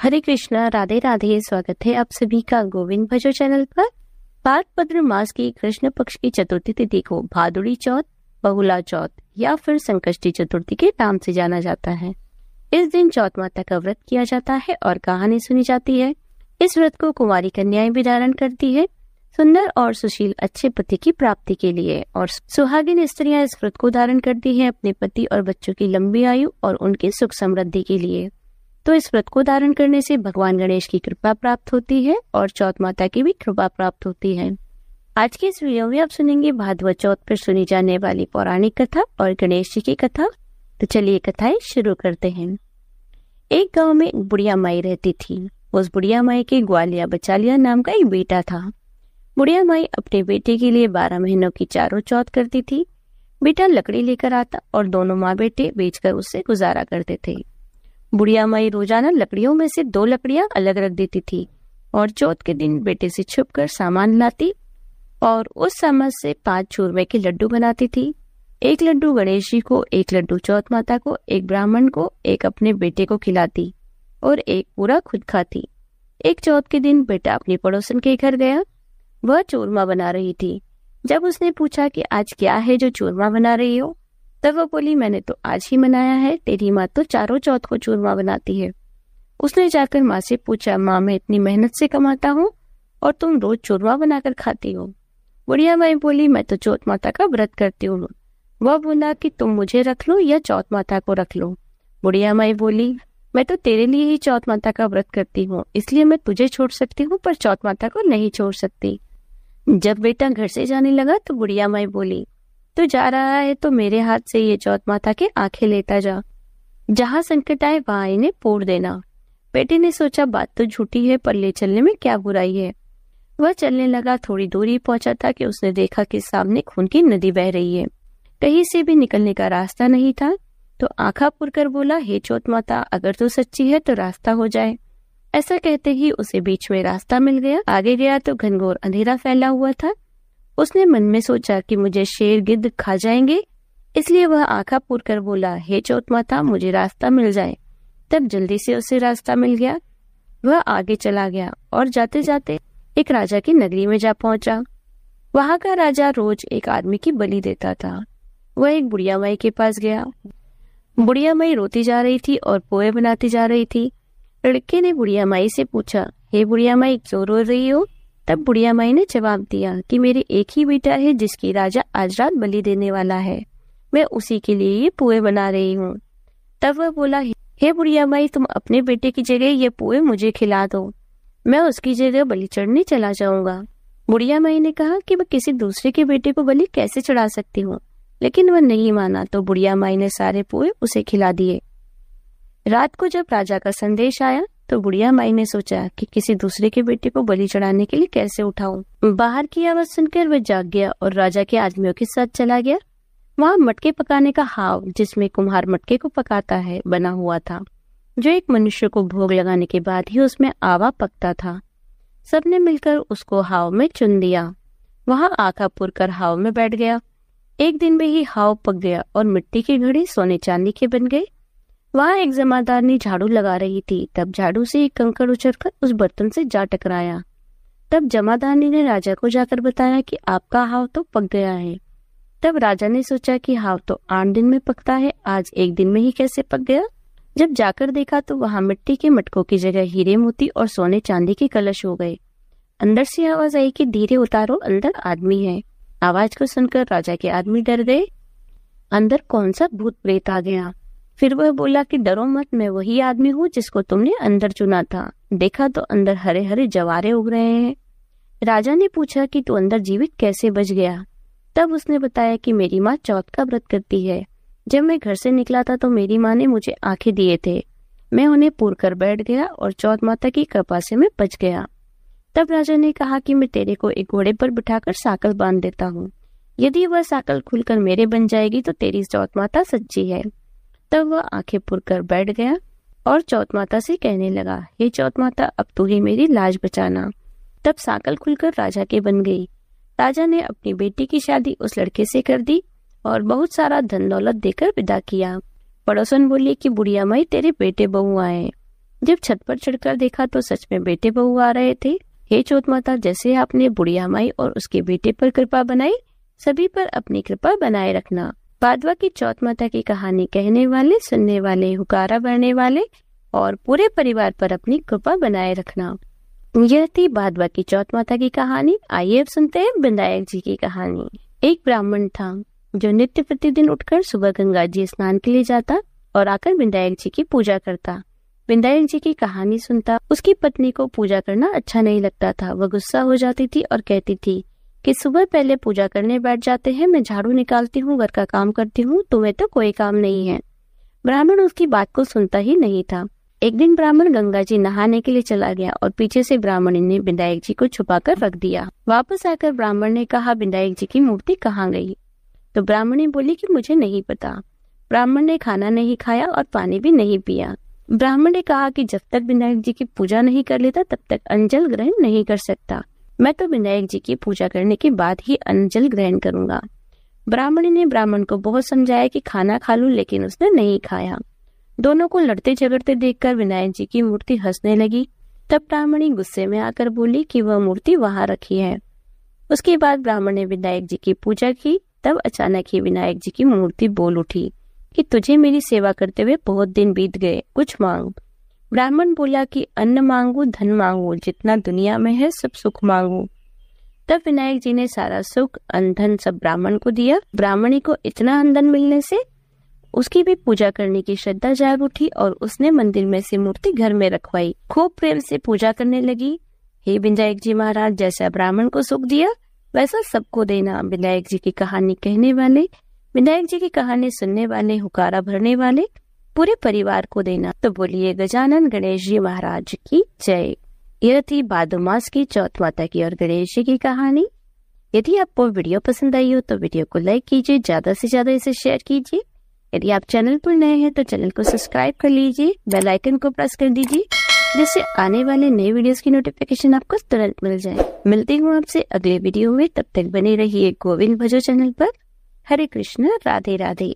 हरे कृष्णा, राधे राधे। स्वागत है आप सभी का गोविंद भजो चैनल पर। भाद्रपद मास की कृष्ण पक्ष की चतुर्थी तिथि को भादुड़ी चौथ, बहुला चौथ या फिर संकष्टी चतुर्थी के नाम से जाना जाता है। इस दिन चौथ माता का व्रत किया जाता है और कहानी सुनी जाती है। इस व्रत को कुंवारी कन्याएं भी धारण करती है, सुंदर और सुशील अच्छे पति की प्राप्ति के लिए। और सुहागिन स्त्रियां इस व्रत को धारण करती हैं अपने पति और बच्चों की लंबी आयु और उनकी सुख समृद्धि के लिए। तो इस व्रत को धारण करने से भगवान गणेश की कृपा प्राप्त होती है और चौथ माता की भी कृपा प्राप्त होती है। आज के इस वीडियो में आप सुनेंगे भाद्रपद चौथ पर सुनी जाने वाली पौराणिक कथा और गणेश जी की कथा। तो चलिए कथाएं शुरू करते हैं। एक गांव में एक बुढ़िया माई रहती थी। उस बुढ़िया माई के ग्वालिया बचालिया नाम का एक बेटा था। बुढ़िया माई अपने बेटे के लिए 12 महीनों की चारों चौथ करती थी। बेटा लकड़ी लेकर आता और दोनों माँ बेटे बेचकर उससे गुजारा करते थे। बुढ़िया माई रोजाना लकड़ियों में से 2 लकड़ियां अलग रख देती थी और चौथ के दिन बेटे से छुपकर सामान लाती और उस सामान से 5 चूरमे के लड्डू बनाती थी। एक लड्डू गणेश जी को, एक लड्डू चौथ माता को, एक ब्राह्मण को, एक अपने बेटे को खिलाती और एक पूरा खुद खाती। एक चौथ के दिन बेटा अपनी पड़ोसन के घर गया। वह चूरमा बना रही थी। जब उसने पूछा कि आज क्या है जो चूरमा बना रही हो, तब वह बोली, मैंने तो आज ही बनाया है, तेरी माँ तो चारों चौथ को चूरमा बनाती है। उसने जाकर माँ से पूछा, माँ मैं इतनी मेहनत से कमाता हूँ और तुम रोज चूरमा बनाकर खाती हो। बुढ़िया माई बोली, मैं तो चौथ माता का व्रत करती हूँ। वह बोला कि तुम मुझे रख लो या चौथ माता को रख लो। बुढ़िया माई बोली, मैं तो तेरे लिए ही चौथ माता का व्रत करती हूँ, इसलिए मैं तुझे छोड़ सकती हूँ पर चौथ माता को नहीं छोड़ सकती। जब बेटा घर से जाने लगा तो बुढ़िया माई बोली, तू जा रहा है तो मेरे हाथ से ये चौथ माता के आंखें लेता जा, जहाँ संकट आए वहां इन्हें फोड़ देना। बेटे ने सोचा बात तो झूठी है पर ले चलने में क्या बुराई है। वह चलने लगा। थोड़ी दूरी पहुंचा था कि उसने देखा कि सामने खून की नदी बह रही है। कहीं से भी निकलने का रास्ता नहीं था तो आंखा पुरकर बोला, हे चौथ माता, अगर तू सच्ची है तो रास्ता हो जाए। ऐसा कहते ही उसे बीच में रास्ता मिल गया। आगे गया तो घनघोर अंधेरा फैला हुआ था। उसने मन में सोचा कि मुझे शेर गिद्ध खा जाएंगे, इसलिए वह आंखा पूर कर बोला, हे चौथ माता, मुझे रास्ता मिल जाए। तब जल्दी से उसे रास्ता मिल गया। वह आगे चला गया और जाते जाते एक राजा की नगरी में जा पहुंचा। वहां का राजा रोज एक आदमी की बलि देता था। वह एक बुढ़िया माई के पास गया। बुढ़िया माई रोती जा रही थी और पोए बनाती जा रही थी। लड़के ने बुढ़िया माई से पूछा, हे बुढ़िया माई, क्यों रो रही हो? तब बुढ़िया माई ने जवाब दिया कि मेरे एक ही बेटा है जिसकी राजा आज रात बलि देने वाला है, मैं उसी के लिए ये पुए बना रही हूँ। तब वह बोला, हे बुढ़िया माई, तुम अपने बेटे की जगह ये पुए मुझे खिला दो, मैं उसकी जगह बलि चढ़ने चला जाऊंगा। बुढ़िया माई ने कहा कि मैं किसी दूसरे के बेटे को बलि कैसे चढ़ा सकती हूँ, लेकिन वह नहीं माना। तो बुढ़िया माई ने सारे पुए उसे खिला दिए। रात को जब राजा का संदेश आया तो बुढ़िया माई ने सोचा कि किसी दूसरे के बेटे को बलि चढ़ाने के लिए कैसे उठाऊं। बाहर की आवाज सुनकर वह जाग गया और राजा के आदमियों के साथ चला गया। वहां मटके पकाने का हाव, जिसमें कुम्हार मटके को पकाता है, बना हुआ था, जो एक मनुष्य को भोग लगाने के बाद ही उसमें आवा पकता था। सबने मिलकर उसको हाव में चुन दिया। वहां आंखा पुरकर हाव में बैठ गया। एक दिन में ही हाव पक गया और मिट्टी के घड़े सोने चांदी के बन गए। वहां एक जमादारनी झाड़ू लगा रही थी। तब झाड़ू से एक कंकड़ उछलकर उस बर्तन से जा टकराया। तब जमादारनी ने राजा को जाकर बताया कि आपका हाव तो पक गया है। तब राजा ने सोचा कि हाव तो 8 दिन में पकता है, आज 1 दिन में ही कैसे पक गया। जब जाकर देखा तो वहां मिट्टी के मटकों की जगह हीरे मोती और सोने चांदी के कलश हो गए। अंदर से आवाज आई कि धीरे उतारो, अंदर आदमी है। आवाज को सुनकर राजा के आदमी डर गए। अंदर कौन सा भूत प्रेत आ गया। फिर वह बोला कि डरो मत, मैं वही आदमी हूँ जिसको तुमने अंदर चुना था। देखा तो अंदर हरे हरे जवारे उग रहे हैं। राजा ने पूछा कि तू अंदर जीवित कैसे बच गया। तब उसने बताया कि मेरी माँ चौथ का व्रत करती है। जब मैं घर से निकला था तो मेरी माँ ने मुझे आंखें दिए थे। मैं उन्हें पूर कर बैठ गया और चौथ माता की कृपा से मैं बच गया। तब राजा ने कहा कि मैं तेरे को एक घोड़े पर बिठाकर साकल बांध देता हूँ। यदि वह साकल खुलकर मेरे बन जाएगी तो तेरी चौथ माता सच्ची है। तब वह आंखें पुर कर बैठ गया और चौथ माता से कहने लगा, हे चौथ माता, अब तू ही मेरी लाज बचाना। तब साकल खुलकर राजा के बन गई। राजा ने अपनी बेटी की शादी उस लड़के से कर दी और बहुत सारा धन दौलत देकर विदा किया। पड़ोसन बोली कि बुढ़िया माई, तेरे बेटे बहू आए। जब छत पर चढ़कर देखा तो सच में बेटे बहू आ रहे थे। हे चौथ माता, जैसे आपने बुढ़िया माई और उसके बेटे पर कृपा बनाई, सभी पर अपनी कृपा बनाए रखना। भादवा की चौथ माता की कहानी कहने वाले, सुनने वाले, हुकारा भरने वाले और पूरे परिवार पर अपनी कृपा बनाए रखना। यह थी भादवा की चौथ माता की कहानी। आइए अब सुनते हैं विनायक जी की कहानी। एक ब्राह्मण था जो नित्य प्रतिदिन उठकर सुबह गंगा जी स्नान के लिए जाता और आकर विनायक जी की पूजा करता। विनायक जी की कहानी सुनता। उसकी पत्नी को पूजा करना अच्छा नहीं लगता था। वह गुस्सा हो जाती थी और कहती थी कि सुबह पहले पूजा करने बैठ जाते हैं, मैं झाड़ू निकालती हूँ, घर का काम करती हूँ, तुम्हें तो कोई काम नहीं है। ब्राह्मण उसकी बात को सुनता ही नहीं था। एक दिन ब्राह्मण गंगा जी नहाने के लिए चला गया और पीछे से ब्राह्मणी ने विनायक जी को छुपाकर रख दिया। वापस आकर ब्राह्मण ने कहा, विनायक जी की मूर्ति कहाँ गई? तो ब्राह्मणी बोली कि मुझे नहीं पता। ब्राह्मण ने खाना नहीं खाया और पानी भी नहीं पिया। ब्राह्मण ने कहा कि जब तक विनायक जी की पूजा नहीं कर लेता तब तक अन्न ग्रहण नहीं कर सकता। मैं तो विनायक जी की पूजा करने के बाद ही अन्न ग्रहण करूंगा। ब्राह्मणी ने ब्राह्मण को बहुत समझाया कि खाना खा लूं, लेकिन उसने नहीं खाया। दोनों को लड़ते झगड़ते देखकर विनायक जी की मूर्ति हंसने लगी। तब ब्राह्मणी गुस्से में आकर बोली कि वह मूर्ति वहां रखी है। उसके बाद ब्राह्मण ने विनायक जी की पूजा की। तब अचानक ही विनायक जी की मूर्ति बोल उठी कि तुझे मेरी सेवा करते हुए बहुत दिन बीत गए, कुछ मांग। ब्राह्मण बोला कि अन्न मांगू, धन मांगू, जितना दुनिया में है सब सुख मांगू। तब विनायक जी ने सारा सुख, अन्न, धन सब ब्राह्मण को दिया। ब्राह्मणी को इतना अन्न धन मिलने से उसकी भी पूजा करने की श्रद्धा जाग उठी और उसने मंदिर में से मूर्ति घर में रखवाई। खूब प्रेम से पूजा करने लगी। हे विनायक जी महाराज, जैसा ब्राह्मण को सुख दिया वैसा सबको देना। विनायक जी की कहानी कहने वाले, विनायक जी की कहानी सुनने वाले, हुकारा भरने वाले पूरे परिवार को देना। तो बोलिए गजानन गणेश जी महाराज की जय। यह थी भादो मास की चौथ माता की और गणेश जी की कहानी। यदि आपको वीडियो पसंद आई हो तो वीडियो को लाइक कीजिए, ज्यादा से ज्यादा इसे शेयर कीजिए। यदि आप चैनल पर नए हैं तो चैनल को सब्सक्राइब कर लीजिए, बेल आइकन को प्रेस कर दीजिए, जिससे आने वाले नए वीडियोस की नोटिफिकेशन आपको तुरंत मिल जाए। मिलती हूँ आपसे अगले वीडियो में, तब तक बने रहिए गोविंद भजो चैनल पर। हरे कृष्ण, राधे राधे।